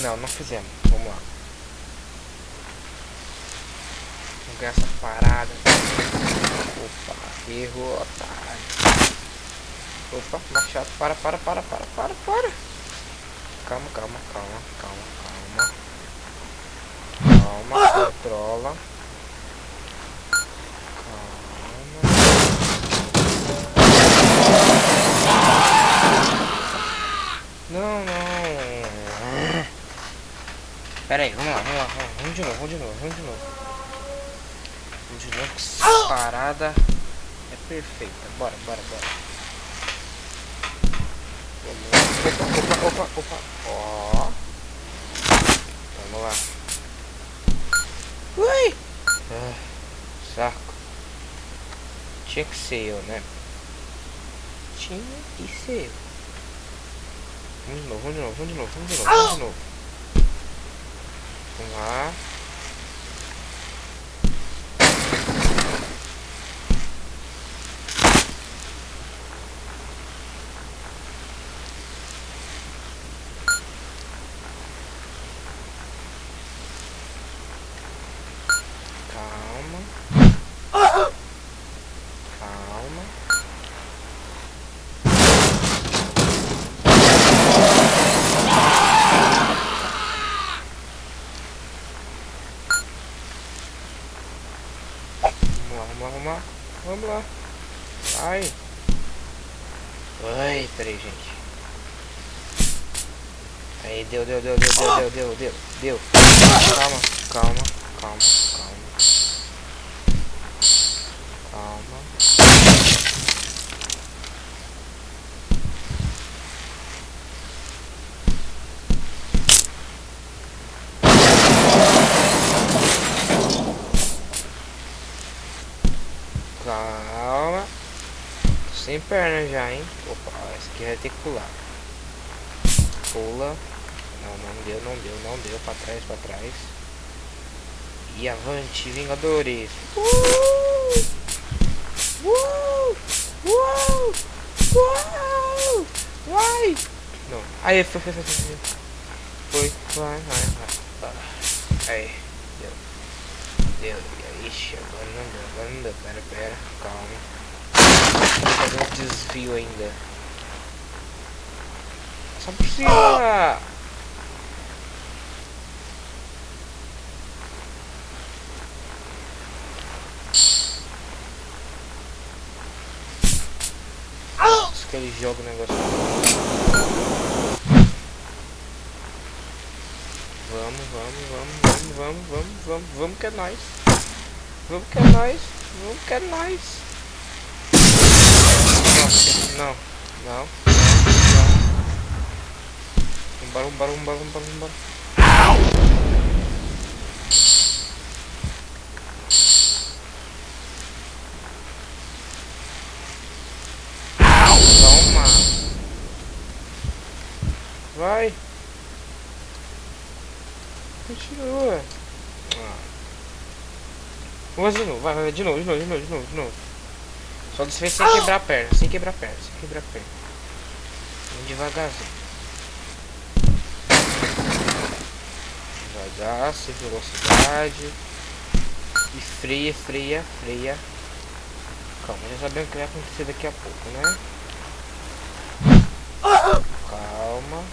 Não, não fizemos. Vamos lá. Vamos ganhar essa parada. Opa, errou, otário. Opa, machado. Para. Calma. Calma, controla. Calma. Não. Pera aí, vamos lá. Vamos de novo. Que essa parada é perfeita. Bora. Opa. Ó. Vamos lá. Ui! Saco. Tinha que ser eu, né? Tinha que ser eu. Vamos de novo. Vamos lá. Calma. Vamos lá. Ai. Ai, peraí, gente. Aí, deu. Calma. Calma. Sem perna já, hein? Opa, essa aqui vai ter que pular. Pula. Não deu. Pra trás. E avante, Vingadores. Vai. Não. Aí, foi. Vai. Aí, deu. Ixi, agora não deu. Pera. Calma. Vou fazer um desvio ainda. Só por cima. Que ele joga o negócio. Vamos que é nóis. Nossa, não. Vambora. Toma. Vai. Continua. Vamos de novo. Vai. De novo. Só dessa vez sem quebrar a perna. Vamos devagarzinho. Devagar, sem velocidade. E freia. Calma, já sabemos o que vai acontecer daqui a pouco, né? Calma.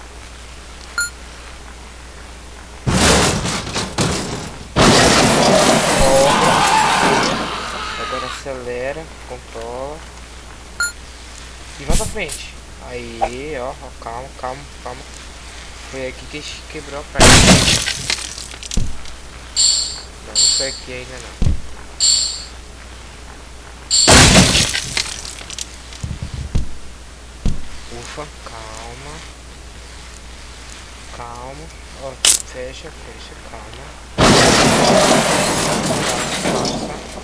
Agora acelera, controla. E vai pra frente. Aí, ó, calma. Foi aqui que quebrou a perna. Não foi aqui ainda não. Ufa, calma. Ó, fecha, calma. Passa.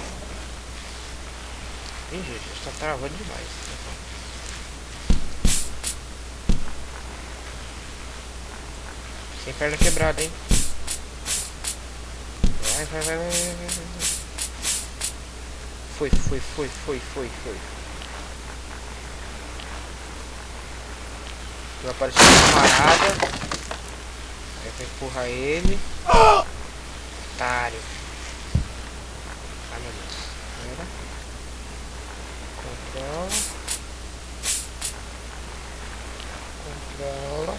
Ih, gente, está travando demais. Sem perna quebrada, hein? Vai. Foi. Vai aparecer uma parada. Empurra ele. Otário. Ai meu Deus. Pera. Controla. Controla.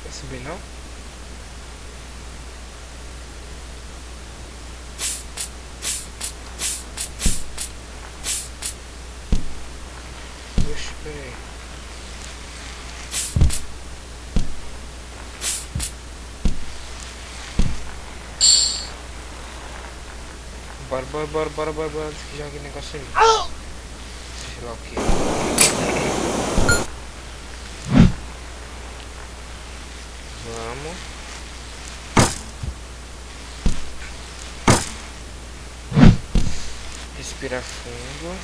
Quer subir não? Puxa, peraí. Bora, antes que jogue aquele negócio em mim. Sei lá o que. Vamos. Respirar fundo.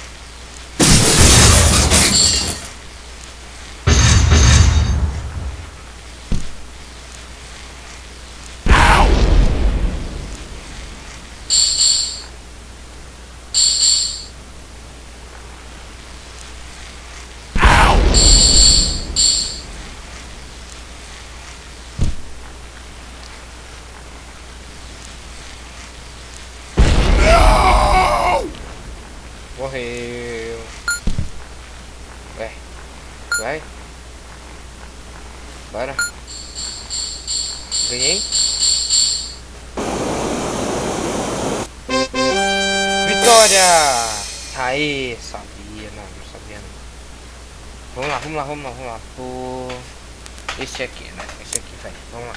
Morreu. Vai. Bora. Ganhei. Vitória! Aê, sabia. Não sabia não. Vamos lá. Pô. Esse aqui, né? Esse aqui, vai. Vamos lá.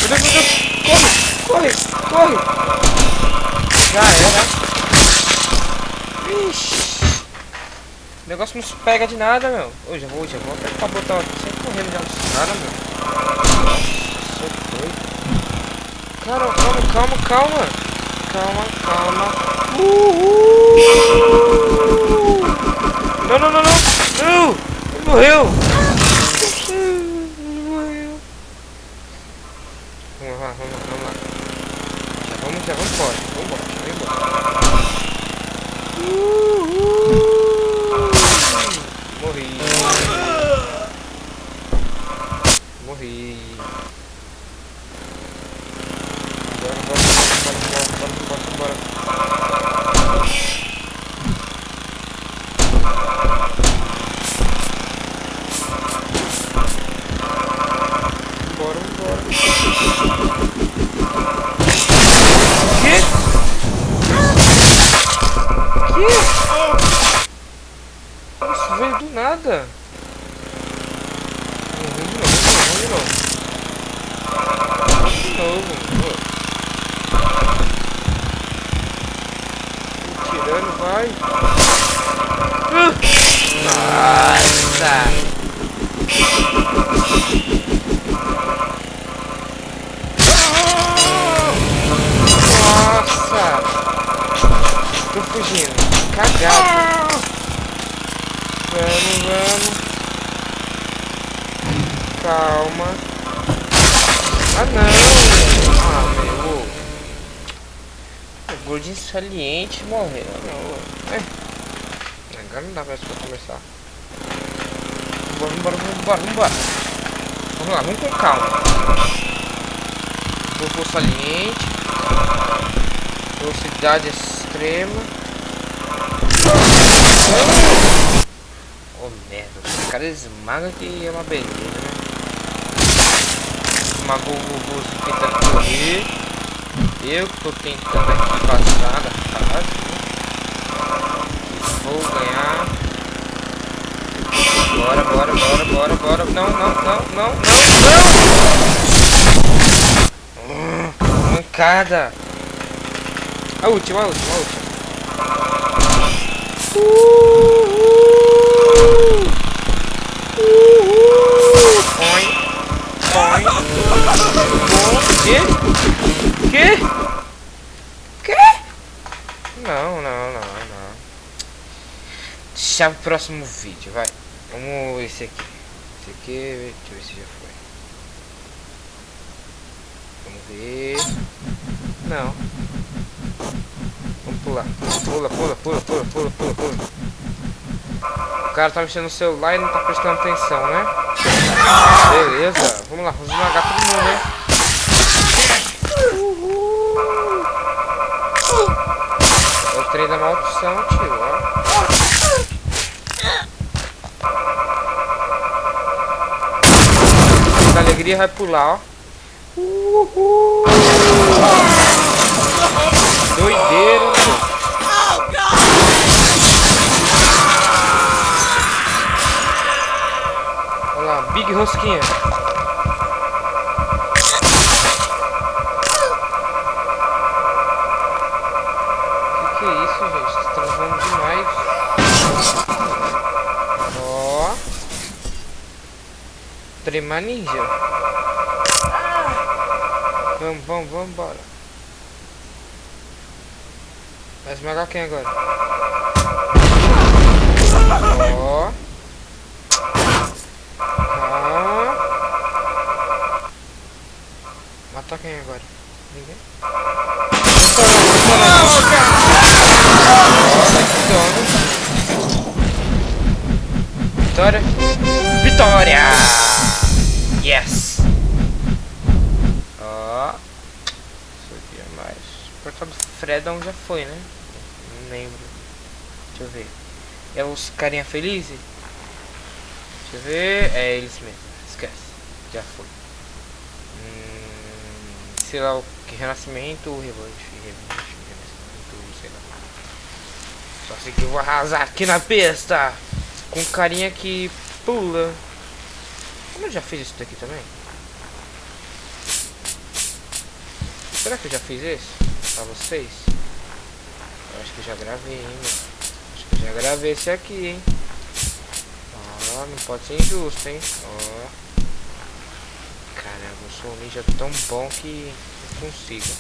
Meu Deus. Corre. Já era. Ixi. O negócio não se pega de nada, meu. Ô, já vou apertar o botão aqui sem correr já dos caras, meu. Nossa, doido. Cara, calma. Calma. Não. Ele morreu. Vamos lá. Já vamos embora. Morri. Bora. Que? Isso veio do nada. Vamos de novo. Tirando, vai. Nossa. Tô fugindo. Cagado. Vamos. Calma. Ah, não. Meu. O gordinho saliente morreu. Agora não dá mais pra começar. Vambora. Vamos lá, vamos com calma. Vou saliente. Velocidade extrema. Oh merda, os caras esmagam que é uma beleza, né? Esmagou o robôzinho tentando correr. Eu que tô tentando aqui passar da fase, né? Vou ganhar. Bora. Não. Mancada. A última. Põe. Que? Não. deixar pro próximo vídeo, vai. Vamos esse aqui. Esse aqui, deixa eu ver se já foi. Vamos ver. Não. Vamos pular. Pula, pula, pula, pula, pula, pula, pula. O cara tá mexendo no celular e não tá prestando atenção, né? Beleza. Vamos lá, vamos esmagar todo mundo, né? É o trem da maldição, tio, ó. Da alegria vai pular, ó. Doideira. Olha lá, Big Rosquinha. Que é isso, gente? Vocês estão voando demais. Ó. Trema ninja. Vamos, vamos, vamos embora. Vai esmagar quem agora? Ó. Calma. Matar quem agora? Ninguém? Vitória! Vitória! Yes! Ó. Isso aqui é mais. O portal do Fredão já foi, né? Não lembro. Deixa eu ver. É os carinha felizes? Deixa eu ver. É eles mesmo. Esquece. Já foi. Sei lá o que. Renascimento ou revanche? Renascimento, sei lá. Só sei que eu vou arrasar aqui na pista. Com um carinha que pula. Eu já fiz isso daqui também? Será que eu já fiz esse? Pra vocês? Eu acho que eu já gravei, hein, meu? Acho que eu já gravei esse aqui, hein? Ó, não pode ser injusto, hein? Ó. Caramba, eu sou um ninja tão bom que eu consigo.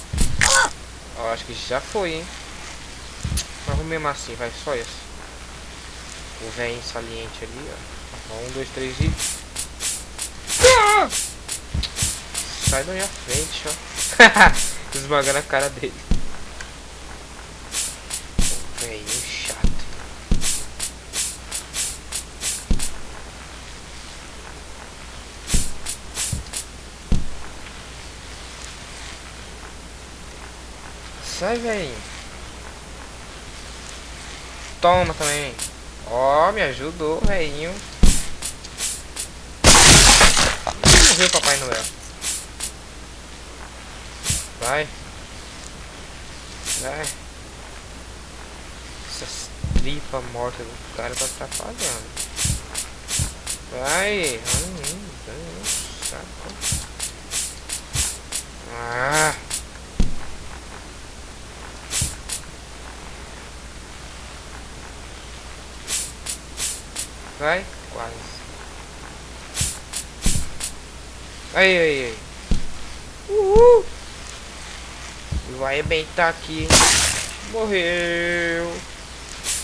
Ó, acho que já foi, hein? Mas vamos mesmo assim, vai, só esse. O velho saliente ali, ó. 1, 2, 3 e... Ah! Sai da minha frente, ó. Esmagando a cara dele. O velho chato. Sai, velho. Toma também. Ó, me ajudou, velhinho. Morreu o Papai Noel. Vai. Vai. Essas tripas mortas do cara tá atrapalhando. Vai. Saco. Ah. Vai. Quase. Aí, aí, aí. Uhul. Vai arrebentar aqui. Morreu.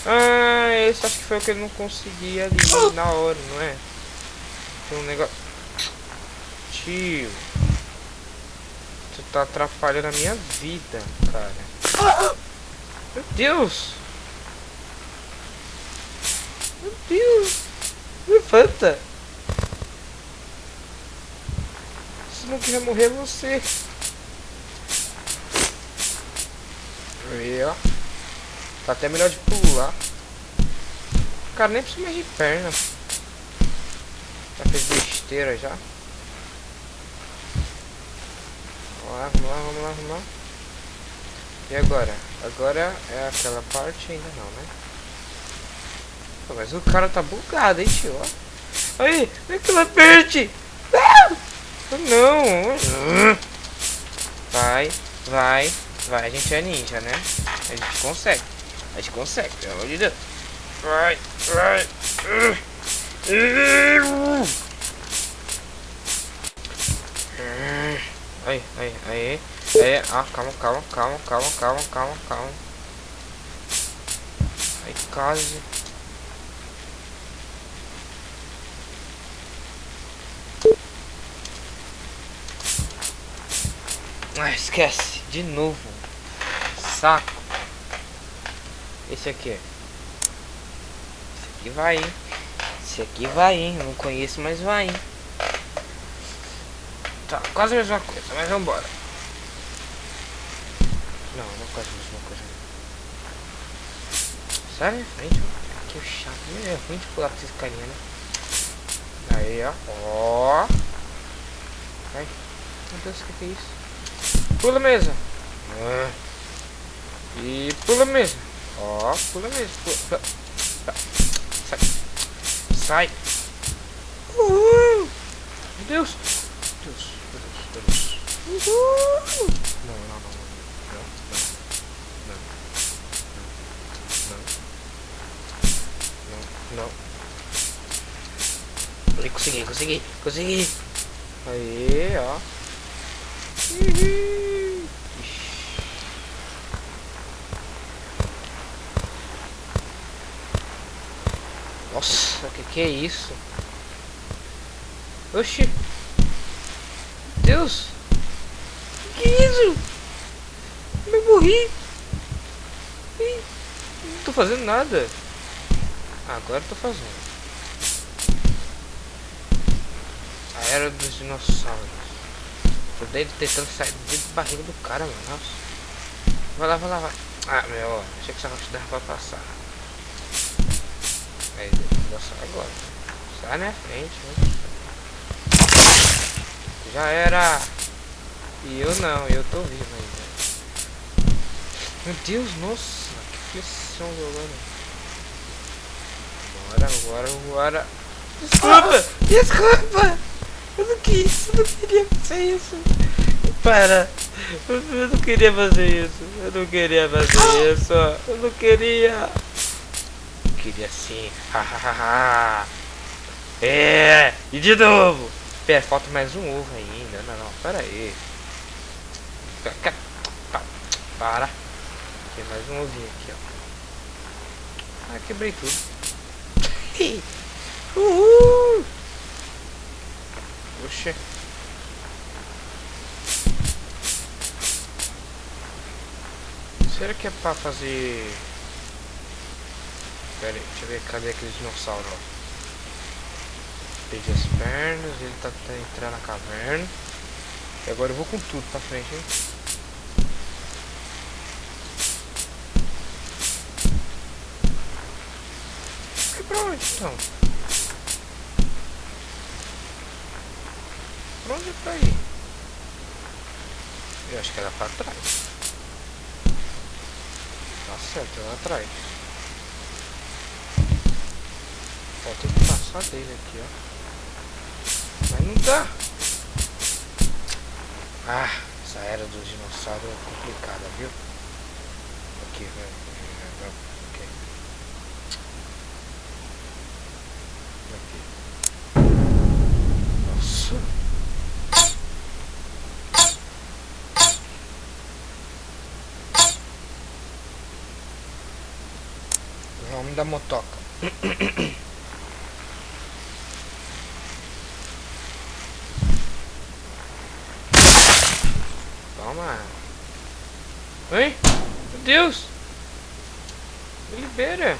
Ah, esse acho que foi o que ele não conseguia ali na hora, não é? Tem um negócio. Tio. Você tá atrapalhando a minha vida, cara. Meu Deus. Meu Deus. Levanta. Se não quiser morrer, é você. Aí, ó. Tá até melhor de pular. O cara nem precisa mais de perna. Já fez besteira já. Vamos lá, vamos lá, vamos lá, vamos lá. E agora? Agora é aquela parte ainda não, né? Pô, mas o cara tá bugado, hein, tio? Aí, aquela parte! Não! Vai, vai, vai. A gente é ninja, né? A gente consegue. A gente consegue, pelo amor de Deus. Vai, vai. Aí, aí, aí. É, ah, calma, calma, calma, calma, calma, calma, calma. Aí, quase. Ah, esquece. De novo. Saco. Esse aqui. Esse aqui vai, hein. Esse aqui vai, hein. Eu não conheço, mas vai, hein. Tá, quase a mesma coisa, mas vambora. Não, não é quase a mesma coisa. Sai na frente, mano. Que chato. É ruim de pular com esses carinha, né? Aí, ó. Ó. Ai. Meu Deus, o que é isso? Pula mesa. E pula mesa. Ó, pula mesa. Pula. Sai. Sai. Uhul. Meu Deus. Deus. Meu Deus. Uhul. Não. Não. Consegui. Aí, ó. Nossa, que é isso? Oxi. Deus. Que é isso? Eu morri. Ih, não tô fazendo nada. Agora eu tô fazendo. A era dos dinossauros. Tô dentro tentando sair dentro da barriga do cara, mano. Nossa. Vai lá. Ah, meu, achei que essa rocha dava pra passar. Aí, dinossauro agora. Sai na frente, né? Já era. E eu não, eu tô vivo ainda. Meu Deus, nossa, que aflição agora. Bora. Desculpa! Eu não queria fazer isso. Para! Eu não queria fazer isso. Eu não queria. Eu queria sim. Hahaha. É! E de novo! Pera, falta mais um ovo ainda. Não, pera aí. Para. Tem mais um ovinho aqui, ó. Ah, quebrei tudo. Uhul! Oxê. Será que é pra fazer... Pera aí, deixa eu ver, cadê aquele dinossauro, ó. Perdi as pernas, ele tá tentando entrar na caverna. E agora eu vou com tudo pra frente, hein. E pra onde então? Pra onde é pra ir? Eu acho que era pra trás. Tá certo, é lá atrás. Ó, tem que passar dele aqui, ó. Mas não dá. Ah, essa era dos dinossauros é complicada, viu? Aqui, velho. Ok. Aqui. Nossa. Vamos dar motoca. Toma. Hein? Meu Deus. Me libera.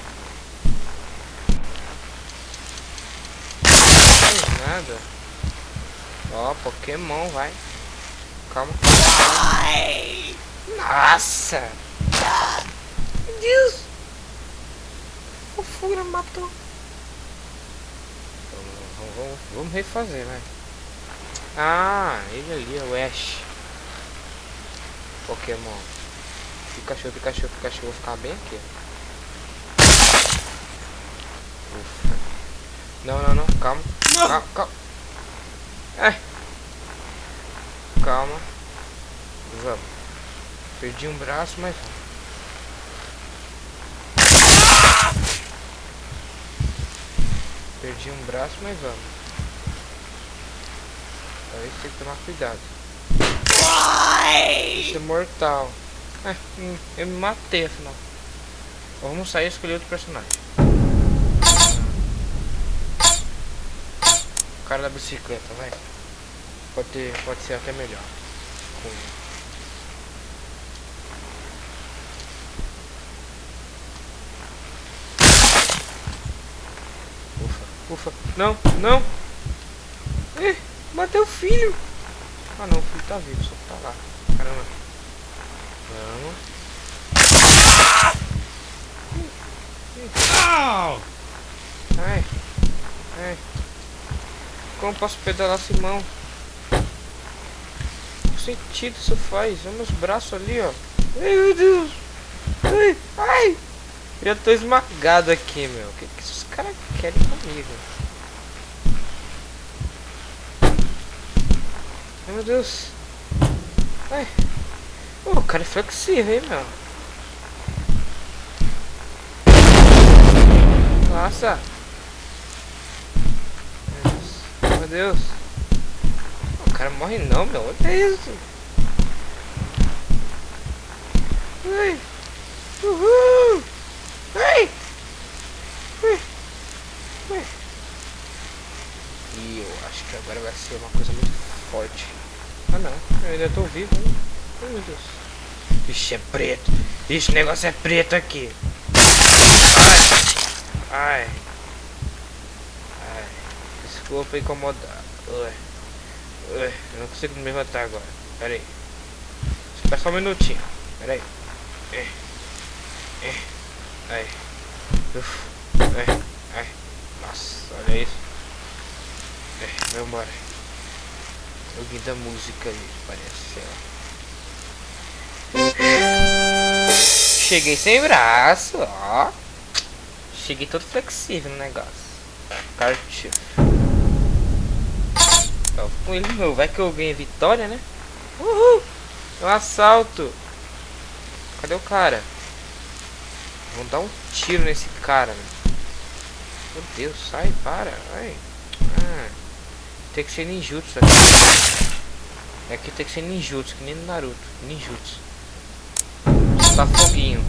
Não faz nada. Ó, Pokémon, vai. Calma. Ai. Nossa. Meu Deus. Fofura matou. Vamos refazer, vai. Ah, ele ali é o Ash. Pokémon. Pikachu. Vou ficar bem aqui. Ufa. Não. Calma. Calma. Calma. Vamos. Perdi um braço, mas vamos. Perdi um braço, mas vamos. Aí tem que tomar cuidado. Isso é mortal. Eu me matei afinal. Vamos sair e escolher outro personagem. O cara da bicicleta, vai. Pode ser até melhor. Ufa. Não, não. Matei o filho. Ah não, o filho tá vivo, só tá lá. Caramba. Vamos. Ai. Ai. Como posso pedalar sem mão? Que sentido isso faz? Olha meus braços ali, ó. Ai, meu Deus. Ai, ai. Já tô esmagado aqui, meu. O que esses caras querem comigo? Ai, meu Deus. Ai. O cara é flexível, hein, meu. Nossa. Meu Deus. O cara morre não, meu. Olha isso. Ai. Uhul. Ai. Ai. Ai. E eu acho que agora vai ser uma coisa muito forte. Ah não, eu ainda tô vivo, né? Oh meu Deus. Ixi, é preto. Ixi, o negócio é preto aqui. Ai. Ai. Ai. Desculpa incomodar. Ui. Ui. Eu não consigo me levantar agora. Pera aí. Espera só um minutinho. Pera aí. Ai. Uf. Ai. Ai. Nossa, olha isso. Vamos embora. Alguém da música ali, parece. Cheguei sem braço, ó. Cheguei todo flexível no negócio. Cartucho. Com ele meu, vai que eu ganhei vitória, né? Uhul! É um assalto. Cadê o cara? Vamos dar um tiro nesse cara, né? Meu Deus, sai, para. Ai. Tem que ser ninjutsu aqui. Aqui tem que ser ninjutsu, que nem no Naruto. Ninjutsu. Tá foguinho.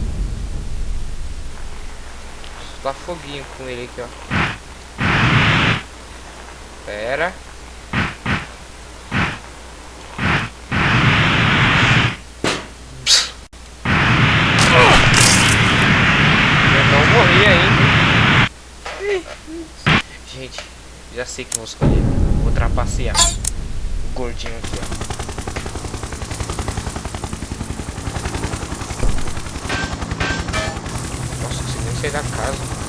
Tá foguinho com ele aqui, ó. Pera. Eu não morri ainda. Gente, já sei que vou escolher. Vou trapacear o gordinho aqui, ó. Nossa, você nem sair da casa.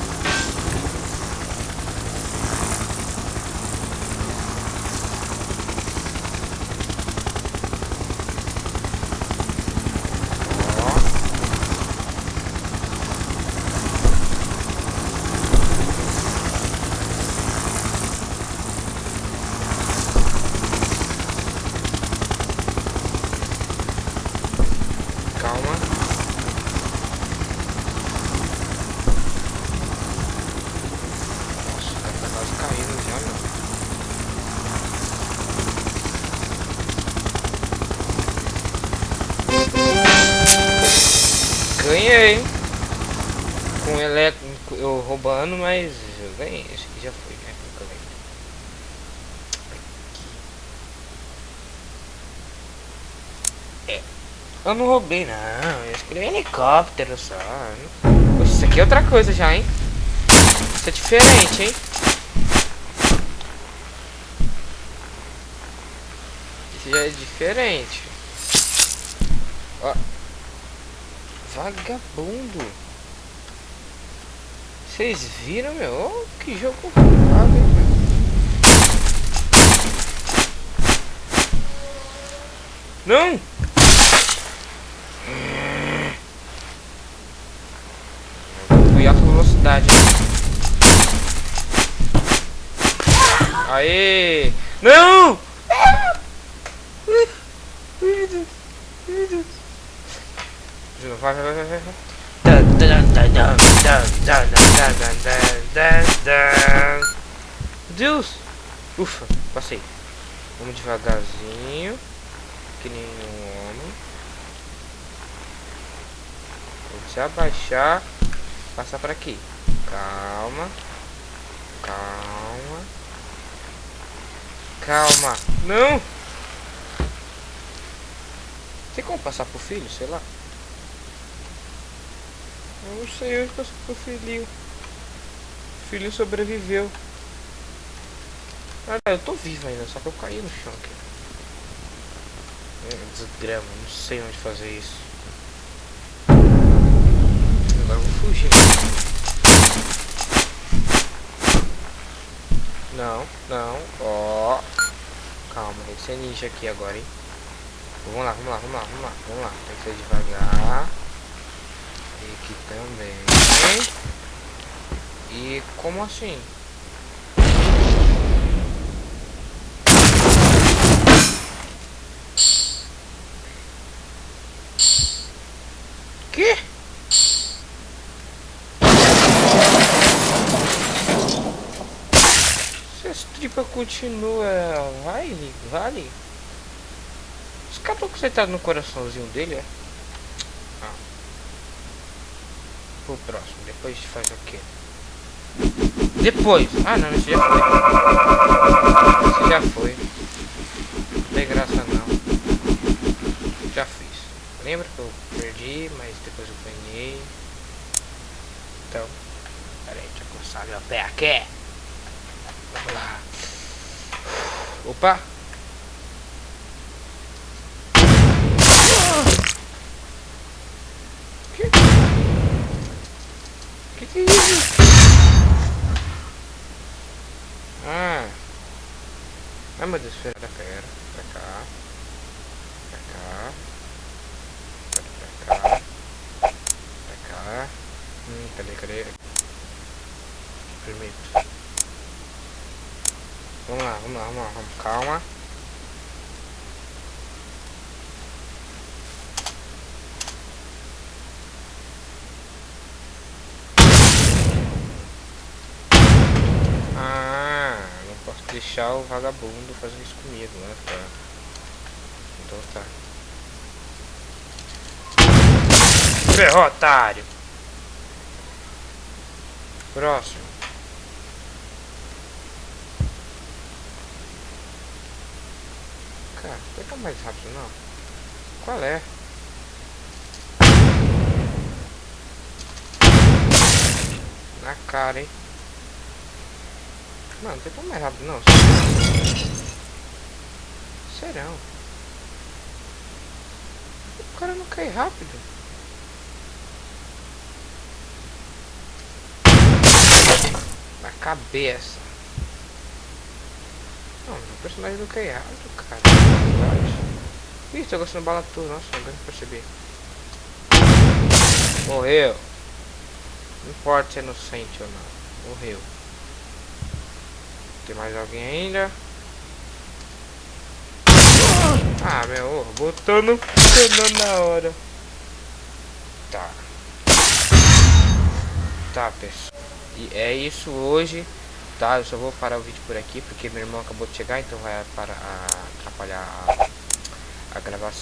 Calma. Nossa, o cara tá quase caindo já, meu. Ganhei. Com elétrico eu roubando, mas eu ganhei. Esse aqui já foi, né? Que eu ganhei. Eu não roubei, não. Eu escolhi um helicóptero só. Poxa, isso aqui é outra coisa já, hein? Isso é diferente, hein? Isso já é diferente. Ó. Vagabundo. Vocês viram, meu? Oh, que jogo vago, hein, meu? Não! Fui alta velocidade. Aê! Não! Vai, vai, vai, vai. Deus! Ufa, passei. Vamos devagarzinho. Que nem um homem. Vou se abaixar. Passar por aqui. Calma. Calma. Calma. Não! Tem como passar pro filho? Sei lá. Eu não sei onde passou pro filhinho. O filho sobreviveu. Olha, eu tô vivo ainda, só que eu caí no chão aqui. Desgrama, não sei onde fazer isso. Agora eu vou fugir. Não, não, ó. Calma, tem que ser ninja aqui agora, hein. Vamos lá, vamos lá, vamos lá, vamos lá, vamos lá. Tem que ser devagar. E aqui também. E como assim? Que? Se essa tripa continua, vale? Os caras estão concentrados no coraçãozinho dele, é? Ah. Pro próximo, depois faz o quê? Depois! Ah não, esse já foi. Esse já foi. Não tem graça não. Já fiz. Lembra que eu perdi, mas depois eu ganhei. Então, pera aí, deixa eu coçar meu pé aqui. Vamos lá. Opa! Que é isso? Ah, meu Deus, pera, pra cá, pra cá, pra cá, pra cá. Cadê? Primeiro. Vamos lá, calma. Ah, não posso deixar o vagabundo fazer isso comigo, né? Tá. Então tá. Ferrou, otário! Próximo. Cara, não tá mais rápido não. Qual é? Na cara, hein? Mano, não tem como mais rápido não. Serão. O cara não cai rápido. Na cabeça. Não, meu personagem não cai rápido, cara. Ih, tô gostando de bala tudo. Nossa, agora eu percebi. Morreu. Não importa se é inocente ou não. Morreu. Tem mais alguém ainda? Ah, meu, botando na hora. Tá. Tá, pessoal. E é isso hoje. Tá, eu só vou parar o vídeo por aqui porque meu irmão acabou de chegar, então vai atrapalhar a gravação.